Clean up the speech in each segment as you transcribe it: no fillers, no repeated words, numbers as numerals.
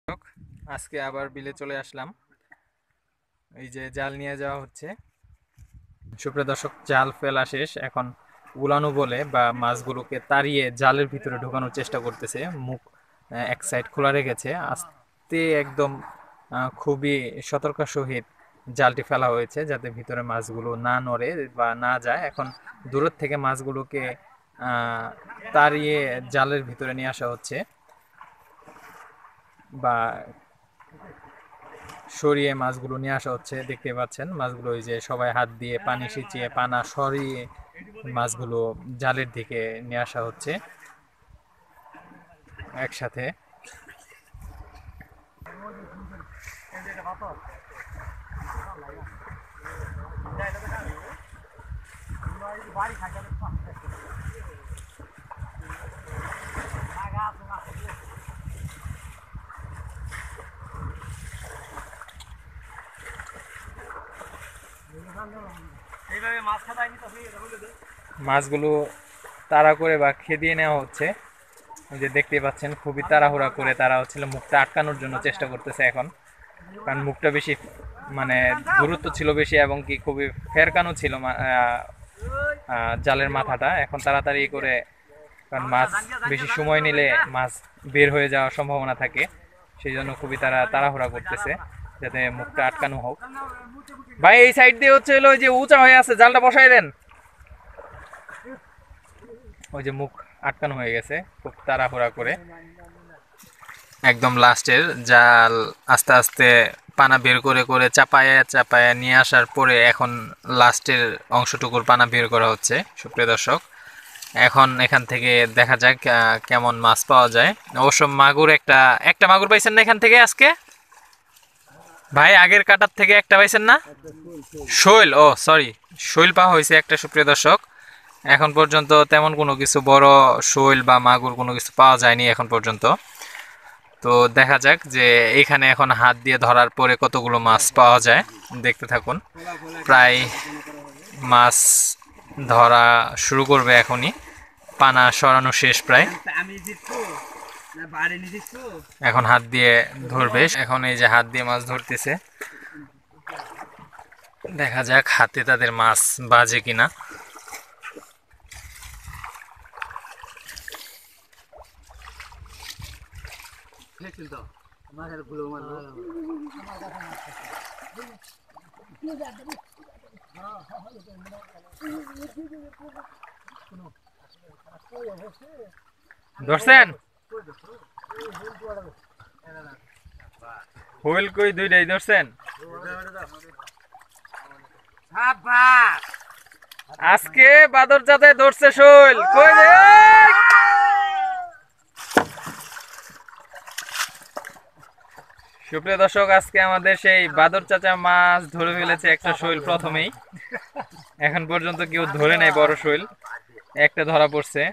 দর্শক, আজকে আবার বিলে চলে আসলাম। এই যে জাল নিয়ে যাওয়া হচ্ছে। সুপ্রিয় দর্শক, জাল ফেলা শেষ, এখন উলানো বলে বা মাছগুলোকে তাড়িয়ে জালের ভিতরে ঢোকানোর চেষ্টা করতেছে। মুখ এক সাইড খোলা রেখেছে, আস্তে একদম খুবই সতর্কতার সহিত জালটি ফেলা হয়েছে যাতে ভিতরে মাছগুলো না নড়ে বা না যায়। এখন দূরের থেকে মাছগুলোকে তাড়িয়ে জালের ভিতরে নিয়ে আসা হচ্ছে বা সরিয়ে মাছগুলো নিয়ে আসা হচ্ছে। দেখতে পাচ্ছেন মাছগুলো ওই যে সবাই হাত দিয়ে পানি সিঁচিয়ে পানা সরিয়ে মাছগুলো জালের দিকে নিয়ে আসা হচ্ছে একসাথে। মাছগুলো তাড়া করে বা খেদিয়ে নেওয়া হচ্ছে। এই যে দেখতে পাচ্ছেন খুবই তাড়াহুড়া করে তারা হচ্ছিল মুখটা আটকানোর জন্য চেষ্টা করতেছে এখন, কারণ মুখটা বেশি মানে দূরত্ব ছিল বেশি এবং কি খুবই ফেরকানো ছিল জালের মাথাটা। এখন তাড়াতাড়ি করে, কারণ মাছ বেশি সময় নিলে মাছ বের হয়ে যাওয়ার সম্ভাবনা থাকে, সেই জন্য খুবই তারা তাড়াহুড়া করতেছে যাতে মুখটা আটকানো হোক। ভাই এই সাইড দিয়ে হচ্ছে হলো ওই যে উঁচা হয়ে আছে, জালটা বসাই দেন। ওই যে মুখ আটকানো হয়ে গেছে খুব তাড়াহুড়া করে। একদম লাস্টের জাল আস্তে আস্তে পানা বের করে করে চাপায়া চাপায়া নিয়ে আসার পরে এখন লাস্টের অংশটুকুর পানা বের করা হচ্ছে। সুপ্রিয় দর্শক, এখন এখান থেকে দেখা যাক কেমন মাছ পাওয়া যায়। অবশ্য মাগুর একটা একটা মাগুর পাইছেন না এখান থেকে আজকে? ভাই আগের কাটার থেকে একটা পাইছেন না? শৈল, ও সরি, শৈল পাওয়া হয়েছে একটা। সুপ্রিয় দর্শক, এখন পর্যন্ত তেমন কোনো কিছু বড় শৈল বা মাগুর কোনো কিছু পাওয়া যায়নি এখন পর্যন্ত। তো দেখা যাক যে এখানে এখন হাত দিয়ে ধরার পরে কতগুলো মাছ পাওয়া যায়, দেখতে থাকুন। প্রায় মাছ ধরা শুরু করবে এখনই, পানা সরানো শেষ প্রায়। এখন হাত দিয়ে ধরবে, এখন এই যে হাত দিয়ে মাছ ধরতেছে। দেখা যাক হাতে তাদের মাছ বাজে কিনা। ধরছেন? হুইল কই দুইটাই ধরছেন? আজকে বাদর চাচাই ধরছে শৈল। কই রে? সুপ্রিয় দর্শক, আজকে আমাদের সেই বাদর চাচা মাছ ধরে ফেলেছে একটা শৈল প্রথমেই। এখন পর্যন্ত কেউ ধরে নাই বড় শৈল, একটা ধরা পড়ছে।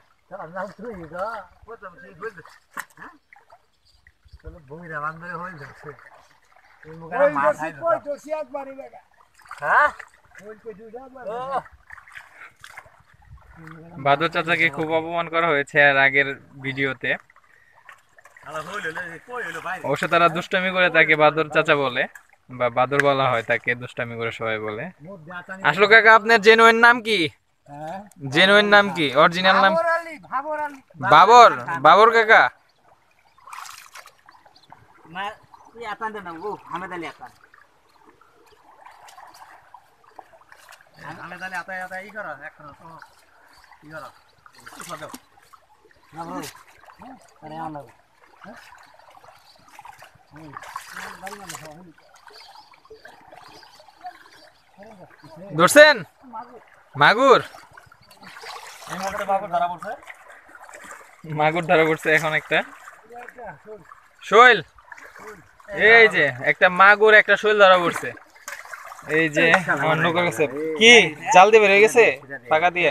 বাদর চাচাকে খুব অপমান করা হয়েছে আর আগের ভিডিওতে। অবশ্য তারা দুষ্টামি করে তাকে বাদর চাচা বলে বা বাদর বলা হয় তাকে, দুষ্টামি করে সবাই বলে। আসলে কাকা আপনার জেনুইন নাম কি? জেনুইন নাম কি, অরিজিনাল নাম? বাবর। বাবর কাকা, ধরছেন মাগুর? মাগুর ধরা পড়ছে এখন একটা শৈল। এই যে একটা মাগুর একটা শৈল ধরা পড়ছে। এই যে আমার নৌকার কাছে কি জাল দিয়ে বেরিয়ে গেছে টাকা দিয়ে।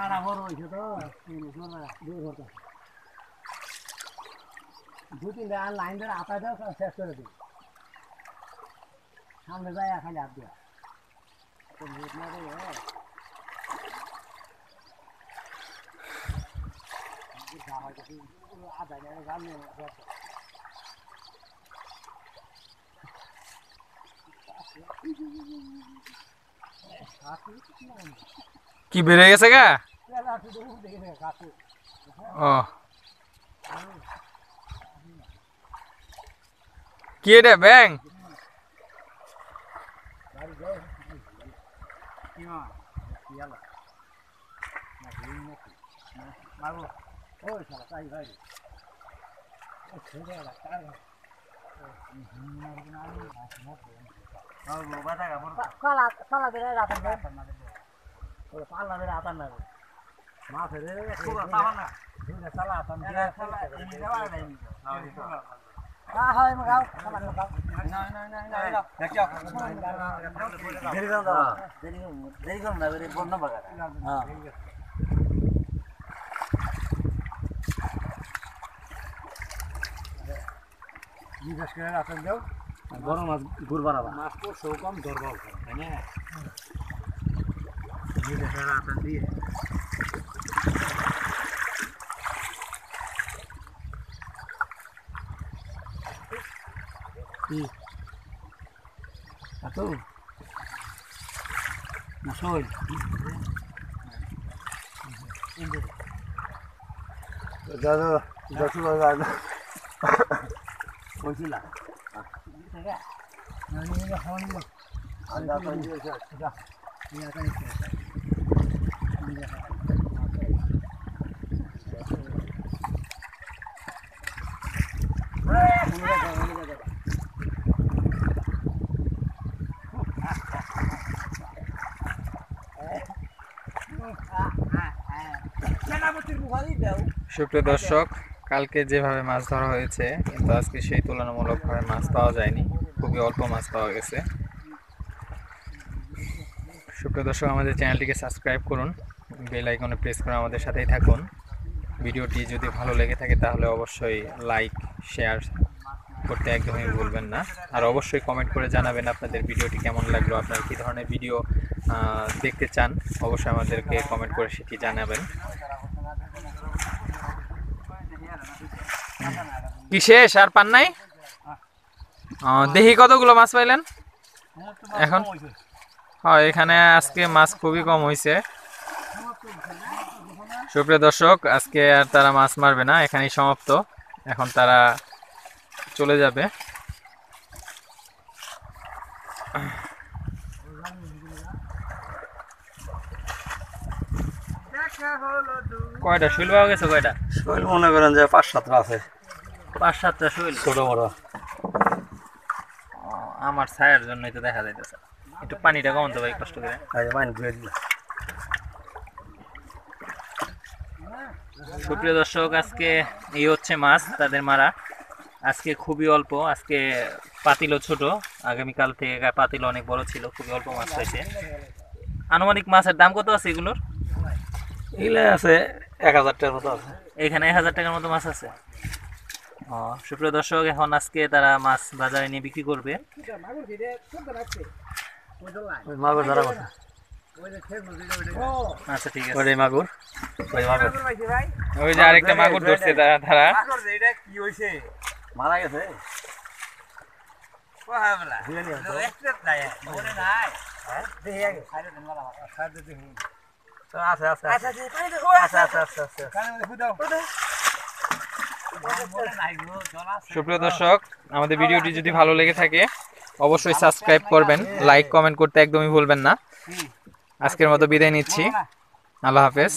কাটা বড় হয়েছে তো দু তিনটা লাইন ধরে আতা দাও শেষ করে দিই সামনে যায় খালি হাত দিয়া কি বেড়ে গেছে গা ও কি এটা ব্যাং বড় মাছ ঘুরবার মাছ তো সৌ কম ধরবাও তাই না দিয়ে Satu. Nasoy. Dado, dado lagi. Kunci lah. Ini ini phone ni. Ada kan dia sudah. Ini akan ini. সুপ্রিয় দর্শক, কালকে যেভাবে মাছ ধরা হয়েছে কিন্তু আজকে সেই তুলনামূলকভাবে মাছ পাওয়া যায়নি, খুবই অল্প মাছ পাওয়া গেছে। সুপ্রিয় দর্শক, আমাদের চ্যানেলটিকে সাবস্ক্রাইব করুন, বেল আইকনে প্রেস করে আমাদের সাথেই থাকুন। ভিডিওটি যদি ভালো লেগে থাকে তাহলে অবশ্যই লাইক শেয়ার করতে একদমই ভুলবেন না। আর অবশ্যই কমেন্ট করে জানাবেন আপনাদের ভিডিওটি কেমন লাগলো, আপনারা কী ধরনের ভিডিও দেখতে চান, অবশ্যই আমাদেরকে কমেন্ট করে সেটি জানাবেন। কি শেষ আর পান নাই? দেখি কতগুলো মাছ পাইলেন এখন? হ্যাঁ, এখানে আজকে মাছ খুবই কম হয়েছে। সুপ্রিয় দর্শক, আজকে আর তারা মাছ মারবে না, এখানেই সমাপ্ত। এখন তারা চলে যাবে। কয়টা শৈল পাওয়া গেছে? কয়টা শৈল মনে করেন যে 5-7টা আছে। 5-7টা শৈল, ছোট বড়। আমার ছায়ার জন্যই তো দেখা যাইতেছে। একটু পানিটা কম তো ভাই, কষ্ট করে। সুপ্রিয় দর্শক, আজকে এই হচ্ছে মাছ তাদের মারা। আজকে খুবই অল্প, আজকে পাতিলও ছোট, আগামীকাল থেকে পাতিল অনেক বড় ছিল, খুবই অল্প মাছ হয়েছে। আনুমানিক মাছের দাম কত আছে এগুলোর? এগুলো আছে 1000 টাকার মতো আছে। এখানে 1000 টাকার মতো মাছ আছে। সুপ্রিয় দর্শক, এখন আজকে তারা মাছ বাজারে নিয়ে বিক্রি করবে। মাগুর ধরা কথা। আচ্ছা, ঠিক আছে। ওই মাগুর, ওই মাগুর। ওই যে আরেকটা মাগুর ধরছে তারা। এটা কি হইছে? মারা গেছে। সুপ্রিয় দর্শক, আমাদের ভিডিওটি যদি ভালো লেগে থাকে অবশ্যই সাবস্ক্রাইব করবেন, লাইক কমেন্ট করতে একদমই ভুলবেন না। আজকের মতো বিদায় নিচ্ছি, আল্লাহ হাফেজ।